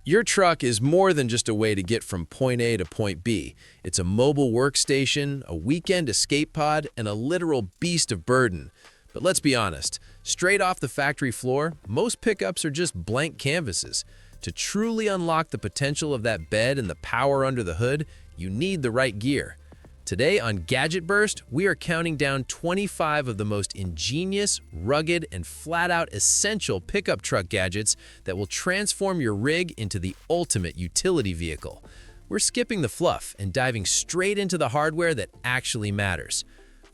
Your truck is more than just a way to get from point A to point B. It's a mobile workstation, a weekend escape pod, and a literal beast of burden. But let's be honest, straight off the factory floor, most pickups are just blank canvases. To truly unlock the potential of that bed and the power under the hood, you need the right gear. Today on Gadget Burst, we are counting down 25 of the most ingenious, rugged, and flat-out essential pickup truck gadgets that will transform your rig into the ultimate utility vehicle. We're skipping the fluff and diving straight into the hardware that actually matters.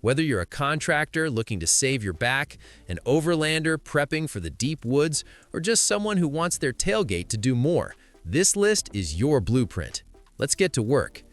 Whether you're a contractor looking to save your back, an overlander prepping for the deep woods, or just someone who wants their tailgate to do more, this list is your blueprint. Let's get to work.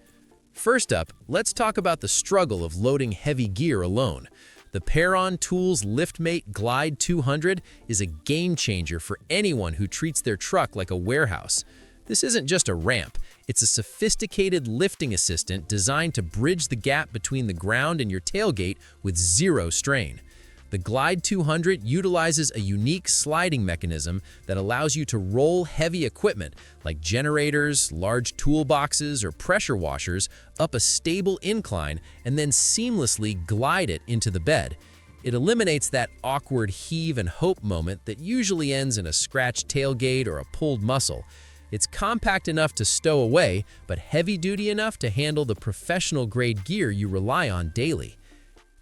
First up, let's talk about the struggle of loading heavy gear alone. The Paron Tools LiftMate Glide 200 is a game changer for anyone who treats their truck like a warehouse. This isn't just a ramp, it's a sophisticated lifting assistant designed to bridge the gap between the ground and your tailgate with zero strain. The Glide 200 utilizes a unique sliding mechanism that allows you to roll heavy equipment like generators, large toolboxes, or pressure washers up a stable incline and then seamlessly glide it into the bed. It eliminates that awkward heave and hope moment that usually ends in a scratched tailgate or a pulled muscle. It's compact enough to stow away, but heavy-duty enough to handle the professional-grade gear you rely on daily.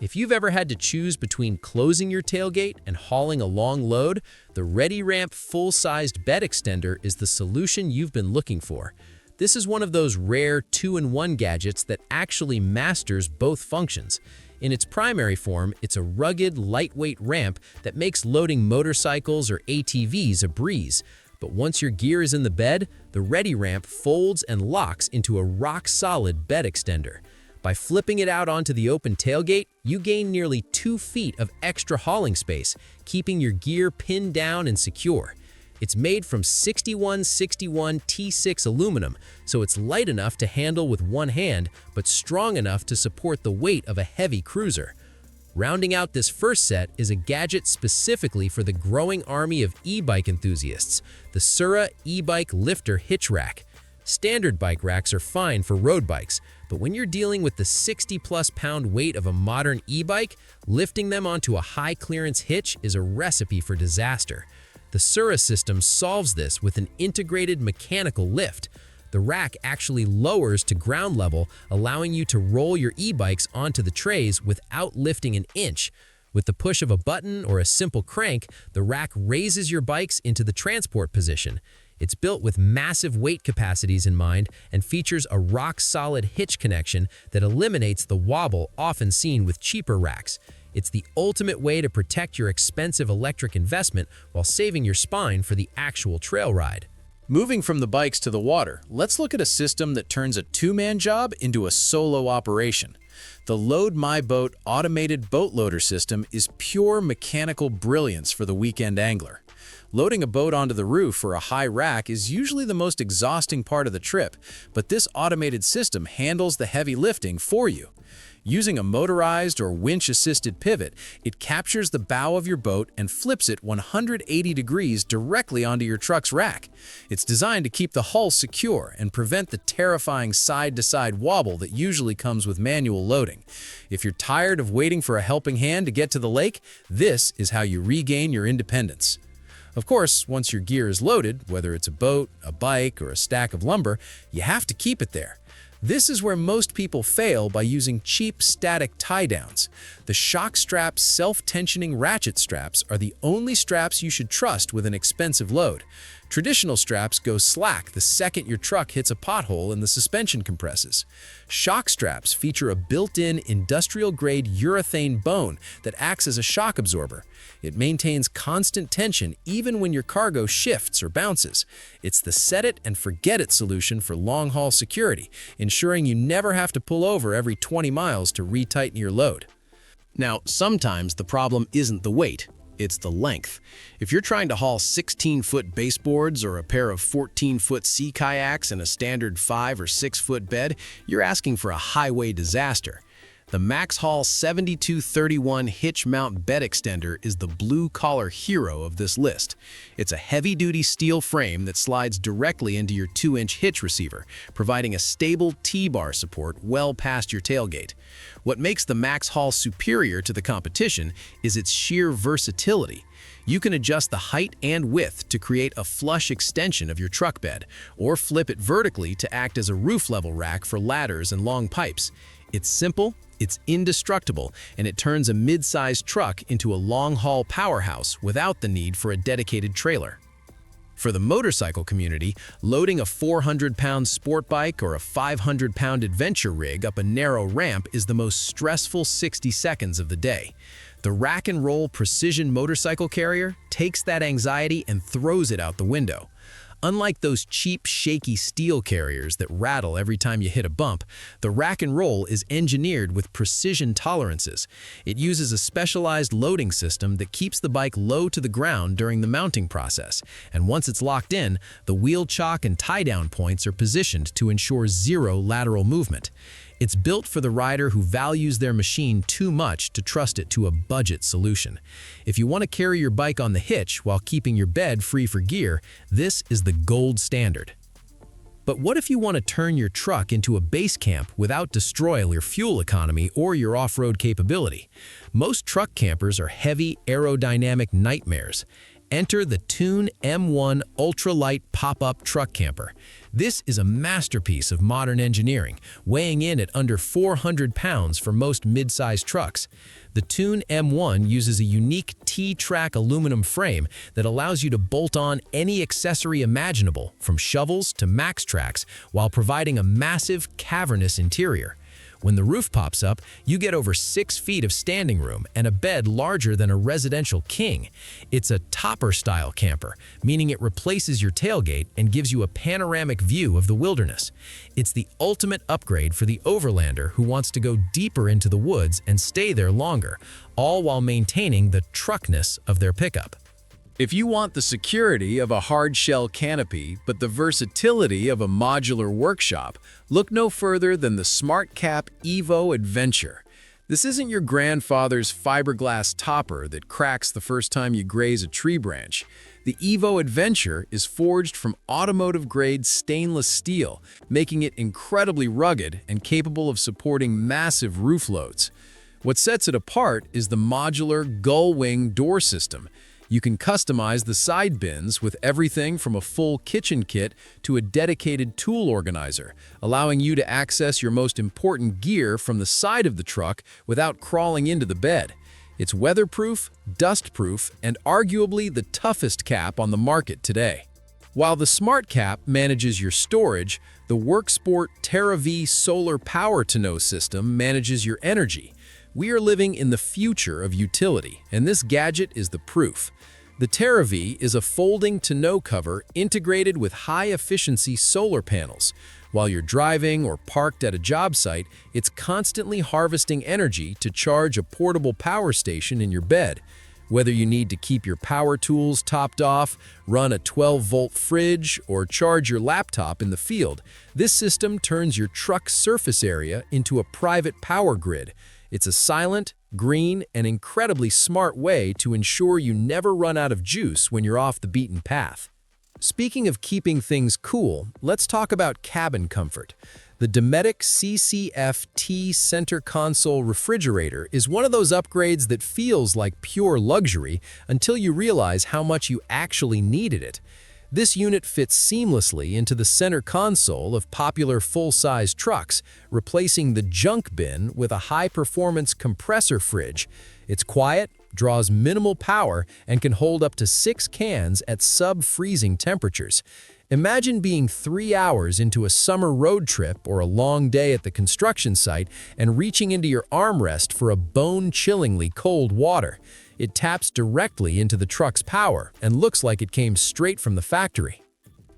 If you've ever had to choose between closing your tailgate and hauling a long load, the ReadyRamp full-sized bed extender is the solution you've been looking for. This is one of those rare two-in-one gadgets that actually masters both functions. In its primary form, it's a rugged, lightweight ramp that makes loading motorcycles or ATVs a breeze. But once your gear is in the bed, the ReadyRamp folds and locks into a rock-solid bed extender. By flipping it out onto the open tailgate, you gain nearly 2 feet of extra hauling space, keeping your gear pinned down and secure. It's made from 6161 T6 aluminum, so it's light enough to handle with one hand, but strong enough to support the weight of a heavy cruiser. Rounding out this first set is a gadget specifically for the growing army of e-bike enthusiasts, the Sura e-bike lifter hitch rack. Standard bike racks are fine for road bikes, but when you're dealing with the 60-plus pound weight of a modern e-bike, lifting them onto a high-clearance hitch is a recipe for disaster. The Sura system solves this with an integrated mechanical lift. The rack actually lowers to ground level, allowing you to roll your e-bikes onto the trays without lifting an inch. With the push of a button or a simple crank, the rack raises your bikes into the transport position. It's built with massive weight capacities in mind and features a rock-solid hitch connection that eliminates the wobble often seen with cheaper racks. It's the ultimate way to protect your expensive electric investment while saving your spine for the actual trail ride. Moving from the bikes to the water, let's look at a system that turns a two-man job into a solo operation. The Load Myboat automated boat loader system is pure mechanical brilliance for the weekend angler. Loading a boat onto the roof or a high rack is usually the most exhausting part of the trip, but this automated system handles the heavy lifting for you. Using a motorized or winch-assisted pivot, it captures the bow of your boat and flips it 180 degrees directly onto your truck's rack. It's designed to keep the hull secure and prevent the terrifying side-to-side wobble that usually comes with manual loading. If you're tired of waiting for a helping hand to get to the lake, this is how you regain your independence. Of course, once your gear is loaded, whether it's a boat, a bike, or a stack of lumber, you have to keep it there. This is where most people fail by using cheap static tie-downs. The shock strap self-tensioning ratchet straps are the only straps you should trust with an expensive load. Traditional straps go slack the second your truck hits a pothole and the suspension compresses. Shock straps feature a built-in industrial-grade urethane bone that acts as a shock absorber. It maintains constant tension even when your cargo shifts or bounces. It's the set-it-and-forget-it solution for long-haul security, ensuring you never have to pull over every 20 miles to retighten your load. Now, sometimes the problem isn't the weight. It's the length. If you're trying to haul 16-foot baseboards or a pair of 14-foot sea kayaks in a standard 5 or 6-foot bed, you're asking for a highway disaster. The Maxh 7231 Hitch mount bed extender is the blue-collar hero of this list. It's a heavy-duty steel frame that slides directly into your 2-inch hitch receiver, providing a stable T-bar support well past your tailgate. What makes the Maxh superior to the competition is its sheer versatility. You can adjust the height and width to create a flush extension of your truck bed, or flip it vertically to act as a roof-level rack for ladders and long pipes. It's simple, it's indestructible, and it turns a mid-sized truck into a long-haul powerhouse without the need for a dedicated trailer. For the motorcycle community, loading a 400-pound sport bike or a 500-pound adventure rig up a narrow ramp is the most stressful 60 seconds of the day. The rack-and-roll precision motorcycle carrier takes that anxiety and throws it out the window. Unlike those cheap, shaky steel carriers that rattle every time you hit a bump, the Rack and Roll is engineered with precision tolerances. It uses a specialized loading system that keeps the bike low to the ground during the mounting process, and once it's locked in, the wheel chock and tie-down points are positioned to ensure zero lateral movement. It's built for the rider who values their machine too much to trust it to a budget solution. If you want to carry your bike on the hitch while keeping your bed free for gear, this is the gold standard. But what if you want to turn your truck into a base camp without destroying your fuel economy or your off-road capability? Most truck campers are heavy, aerodynamic nightmares. Enter the Tune M1 Ultralight pop-up truck camper. This is a masterpiece of modern engineering, weighing in at under 400 pounds for most mid-sized trucks. The Tune M1 uses a unique T-track aluminum frame that allows you to bolt on any accessory imaginable, from shovels to Maxx tracks, while providing a massive, cavernous interior. When the roof pops up, you get over 6 feet of standing room and a bed larger than a residential king. It's a topper-style camper, meaning it replaces your tailgate and gives you a panoramic view of the wilderness. It's the ultimate upgrade for the overlander who wants to go deeper into the woods and stay there longer, all while maintaining the truckness of their pickup. If you want the security of a hard-shell canopy but the versatility of a modular workshop, look no further than the SmartCap Evo Adventure. This isn't your grandfather's fiberglass topper that cracks the first time you graze a tree branch. The Evo Adventure is forged from automotive-grade stainless steel, making it incredibly rugged and capable of supporting massive roof loads. What sets it apart is the modular gull-wing door system. You can customize the side bins with everything from a full kitchen kit to a dedicated tool organizer, allowing you to access your most important gear from the side of the truck without crawling into the bed. It's weatherproof, dustproof, and arguably the toughest cap on the market today. While the SmartCap manages your storage, the WorkSport Terrav solar power tonneau system manages your energy. We are living in the future of utility, and this gadget is the proof. The Terrav is a folding tonneau cover integrated with high-efficiency solar panels. While you're driving or parked at a job site, it's constantly harvesting energy to charge a portable power station in your bed. Whether you need to keep your power tools topped off, run a 12-volt fridge, or charge your laptop in the field, this system turns your truck's surface area into a private power grid. It's a silent, green, and incredibly smart way to ensure you never run out of juice when you're off the beaten path. Speaking of keeping things cool, let's talk about cabin comfort. The Dometic CCF-T center console refrigerator is one of those upgrades that feels like pure luxury until you realize how much you actually needed it. This unit fits seamlessly into the center console of popular full-size trucks, replacing the junk bin with a high-performance compressor fridge. It's quiet, draws minimal power, and can hold up to 6 cans at sub-freezing temperatures. Imagine being 3 hours into a summer road trip or a long day at the construction site and reaching into your armrest for a bone-chillingly cold water. It taps directly into the truck's power and looks like it came straight from the factory.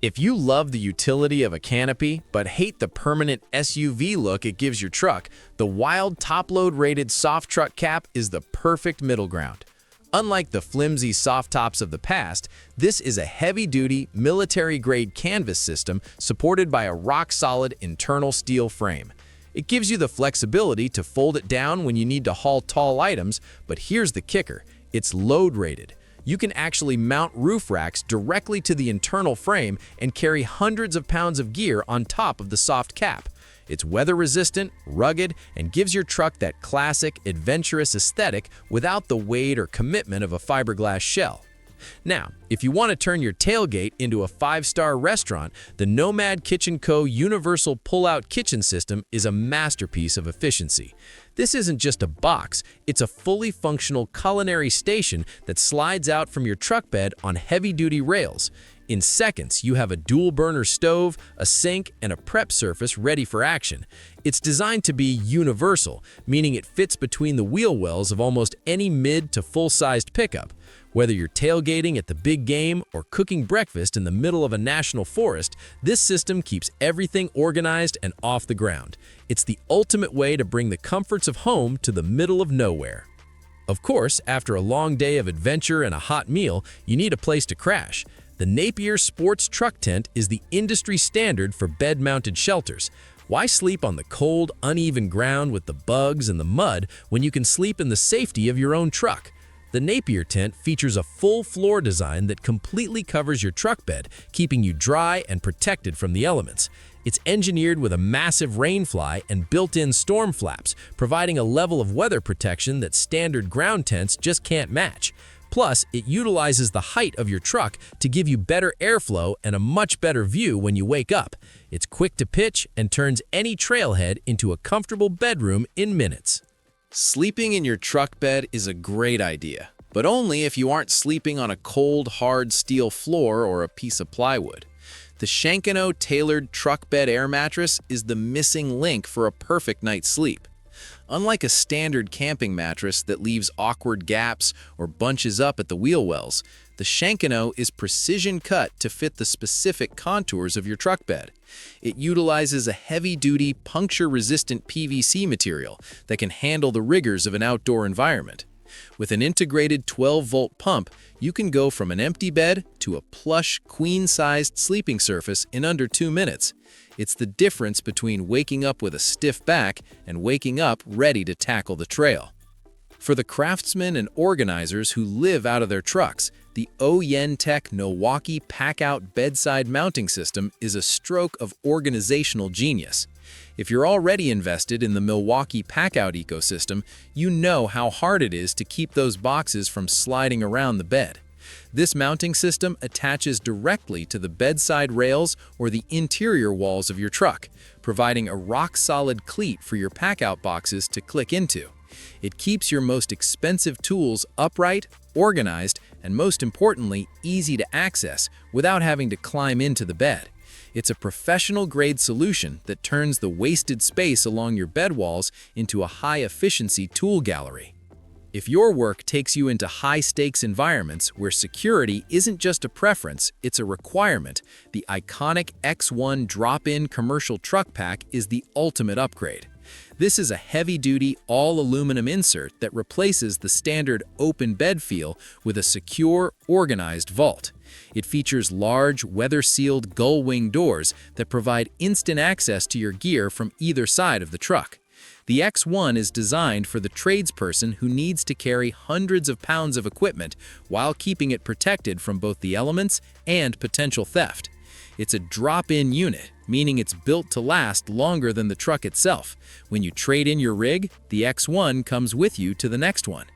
If you love the utility of a canopy but hate the permanent SUV look it gives your truck, the Wildtop load-rated soft truck cap is the perfect middle ground. Unlike the flimsy soft tops of the past, this is a heavy-duty, military-grade canvas system supported by a rock-solid internal steel frame. It gives you the flexibility to fold it down when you need to haul tall items, but here's the kicker: it's load-rated. You can actually mount roof racks directly to the internal frame and carry hundreds of pounds of gear on top of the soft cap. It's weather-resistant, rugged, and gives your truck that classic, adventurous aesthetic without the weight or commitment of a fiberglass shell. Now, if you want to turn your tailgate into a 5-star restaurant, the Nomad Kitchen Co. Universal Pullout Kitchen System is a masterpiece of efficiency. This isn't just a box, it's a fully functional culinary station that slides out from your truck bed on heavy-duty rails. In seconds, you have a dual-burner stove, a sink, and a prep surface ready for action. It's designed to be universal, meaning it fits between the wheel wells of almost any mid to full-sized pickup. Whether you're tailgating at the big game or cooking breakfast in the middle of a national forest, this system keeps everything organized and off the ground. It's the ultimate way to bring the comforts of home to the middle of nowhere. Of course, after a long day of adventure and a hot meal, you need a place to crash. The Napier Sportz truck tent is the industry standard for bed-mounted shelters. Why sleep on the cold, uneven ground with the bugs and the mud when you can sleep in the safety of your own truck? The Napier tent features a full floor design that completely covers your truck bed, keeping you dry and protected from the elements. It's engineered with a massive rainfly and built-in storm flaps, providing a level of weather protection that standard ground tents just can't match. Plus, it utilizes the height of your truck to give you better airflow and a much better view when you wake up. It's quick to pitch and turns any trailhead into a comfortable bedroom in minutes. Sleeping in your truck bed is a great idea, but only if you aren't sleeping on a cold, hard steel floor or a piece of plywood. The Shankeno tailored truck bed air mattress is the missing link for a perfect night's sleep. Unlike a standard camping mattress that leaves awkward gaps or bunches up at the wheel wells, the Shankeno is precision cut to fit the specific contours of your truck bed. It utilizes a heavy-duty, puncture-resistant PVC material that can handle the rigors of an outdoor environment. With an integrated 12-volt pump, you can go from an empty bed to a plush, queen-sized sleeping surface in under 2 minutes. It's the difference between waking up with a stiff back and waking up ready to tackle the trail. For the craftsmen and organizers who live out of their trucks, the Tech Milwaukee Packout Bedside Mounting System is a stroke of organizational genius. If you're already invested in the Milwaukee Packout ecosystem, you know how hard it is to keep those boxes from sliding around the bed. This mounting system attaches directly to the bedside rails or the interior walls of your truck, providing a rock-solid cleat for your Packout boxes to click into. It keeps your most expensive tools upright, organized, and most importantly, easy to access without having to climb into the bed. It's a professional-grade solution that turns the wasted space along your bed walls into a high-efficiency tool gallery. If your work takes you into high-stakes environments where security isn't just a preference, it's a requirement, the iconic X1 drop-in commercial truck pack is the ultimate upgrade. This is a heavy-duty, all-aluminum insert that replaces the standard open bed feel with a secure, organized vault. It features large, weather-sealed gull-wing doors that provide instant access to your gear from either side of the truck. The X1 is designed for the tradesperson who needs to carry hundreds of pounds of equipment while keeping it protected from both the elements and potential theft. It's a drop-in unit, meaning it's built to last longer than the truck itself. When you trade in your rig, the X1 comes with you to the next one.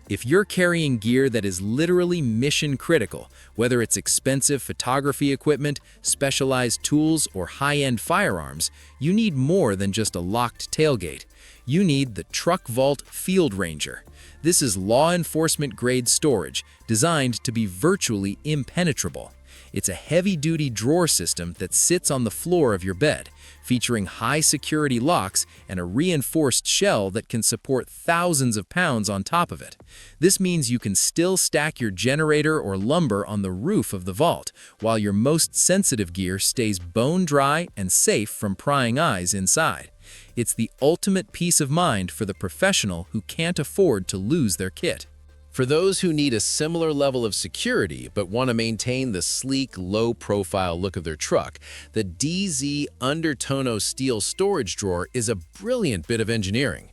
If you're carrying gear that is literally mission-critical, whether it's expensive photography equipment, specialized tools, or high-end firearms, you need more than just a locked tailgate. You need the Truck Vault Field Ranger. This is law enforcement-grade storage, designed to be virtually impenetrable. It's a heavy-duty drawer system that sits on the floor of your bed, featuring high-security locks and a reinforced shell that can support thousands of pounds on top of it. This means you can still stack your generator or lumber on the roof of the vault, while your most sensitive gear stays bone-dry and safe from prying eyes inside. It's the ultimate peace of mind for the professional who can't afford to lose their kit. For those who need a similar level of security but want to maintain the sleek, low-profile look of their truck, the DZ Undertonneau steel storage drawer is a brilliant bit of engineering.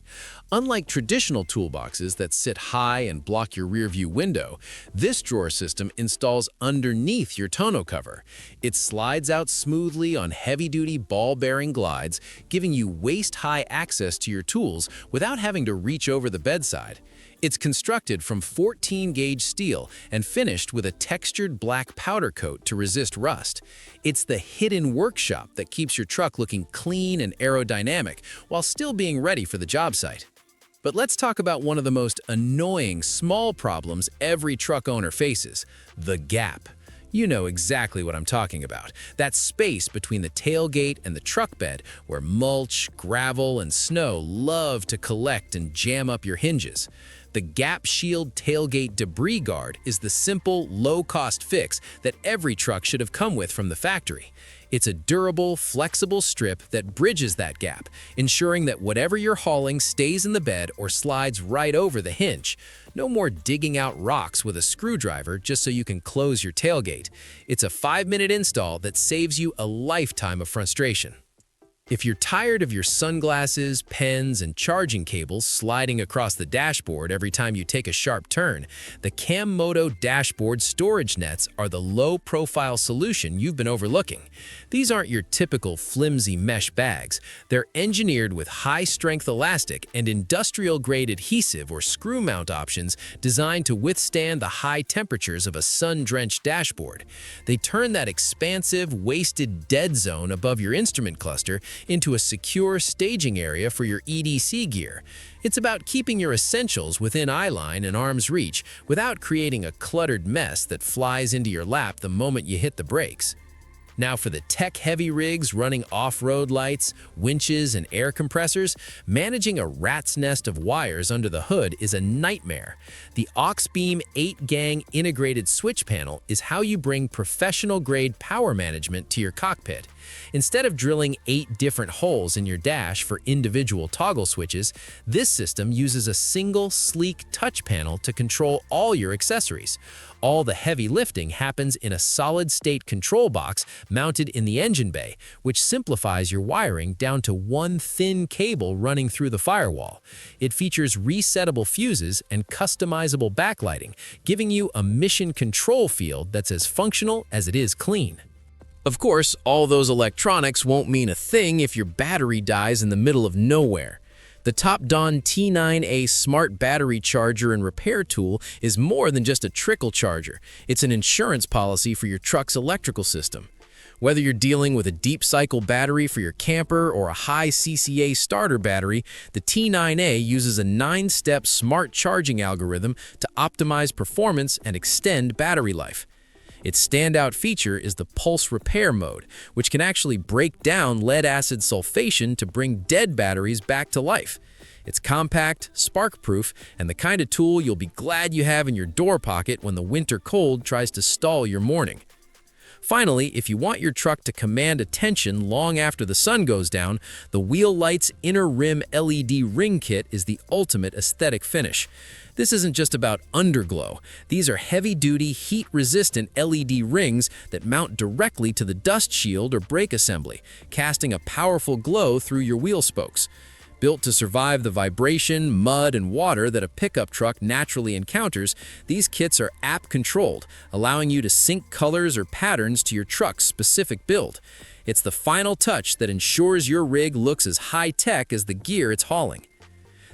Unlike traditional toolboxes that sit high and block your rearview window, this drawer system installs underneath your tonneau cover. It slides out smoothly on heavy-duty ball-bearing glides, giving you waist-high access to your tools without having to reach over the bedside. It's constructed from 14-gauge steel and finished with a textured black powder coat to resist rust. It's the hidden workshop that keeps your truck looking clean and aerodynamic while still being ready for the job site. But let's talk about one of the most annoying small problems every truck owner faces: the gap. You know exactly what I'm talking about. That space between the tailgate and the truck bed where mulch, gravel, and snow love to collect and jam up your hinges. The Gap Shield Tailgate Debris Guard is the simple, low-cost fix that every truck should have come with from the factory. It's a durable, flexible strip that bridges that gap, ensuring that whatever you're hauling stays in the bed or slides right over the hinge. No more digging out rocks with a screwdriver just so you can close your tailgate. It's a 5-minute install that saves you a lifetime of frustration. If you're tired of your sunglasses, pens, and charging cables sliding across the dashboard every time you take a sharp turn, the Cammoto dashboard storage nets are the low-profile solution you've been overlooking. These aren't your typical flimsy mesh bags. They're engineered with high-strength elastic and industrial-grade adhesive or screw mount options designed to withstand the high temperatures of a sun-drenched dashboard. They turn that expansive, wasted dead zone above your instrument cluster into a secure staging area for your EDC gear. It's about keeping your essentials within eye line and arm's reach without creating a cluttered mess that flies into your lap the moment you hit the brakes. Now for the tech-heavy rigs running off-road lights, winches, and air compressors, managing a rat's nest of wires under the hood is a nightmare. The Auxbeam 8-gang integrated switch panel is how you bring professional-grade power management to your cockpit. Instead of drilling 8 different holes in your dash for individual toggle switches, this system uses a single, sleek touch panel to control all your accessories. All the heavy lifting happens in a solid-state control box mounted in the engine bay, which simplifies your wiring down to one thin cable running through the firewall. It features resettable fuses and customizable backlighting, giving you a mission control field that's as functional as it is clean. Of course, all those electronics won't mean a thing if your battery dies in the middle of nowhere. The Topdon T9A Smart Battery Charger and Repair Tool is more than just a trickle charger. It's an insurance policy for your truck's electrical system. Whether you're dealing with a deep cycle battery for your camper or a high CCA starter battery, the T9A uses a 9-step smart charging algorithm to optimize performance and extend battery life. Its standout feature is the pulse repair mode, which can actually break down lead-acid sulfation to bring dead batteries back to life. It's compact, spark-proof, and the kind of tool you'll be glad you have in your door pocket when the winter cold tries to stall your morning. Finally, if you want your truck to command attention long after the sun goes down, the Wheel Light's Inner Rim LED Ring Kit is the ultimate aesthetic finish. This isn't just about underglow. These are heavy-duty, heat-resistant LED rings that mount directly to the dust shield or brake assembly, casting a powerful glow through your wheel spokes. Built to survive the vibration, mud, and water that a pickup truck naturally encounters, these kits are app-controlled, allowing you to sync colors or patterns to your truck's specific build. It's the final touch that ensures your rig looks as high-tech as the gear it's hauling.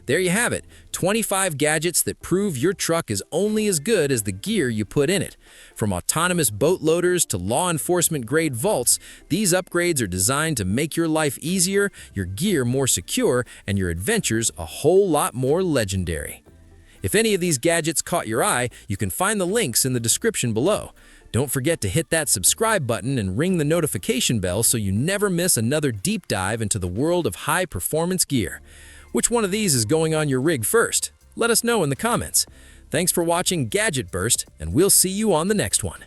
There you have it, 25 gadgets that prove your truck is only as good as the gear you put in it. From autonomous boat loaders to law enforcement-grade vaults, these upgrades are designed to make your life easier, your gear more secure, and your adventures a whole lot more legendary. If any of these gadgets caught your eye, you can find the links in the description below. Don't forget to hit that subscribe button and ring the notification bell so you never miss another deep dive into the world of high-performance gear. Which one of these is going on your rig first? Let us know in the comments. Thanks for watching Gadget Burst, and we'll see you on the next one.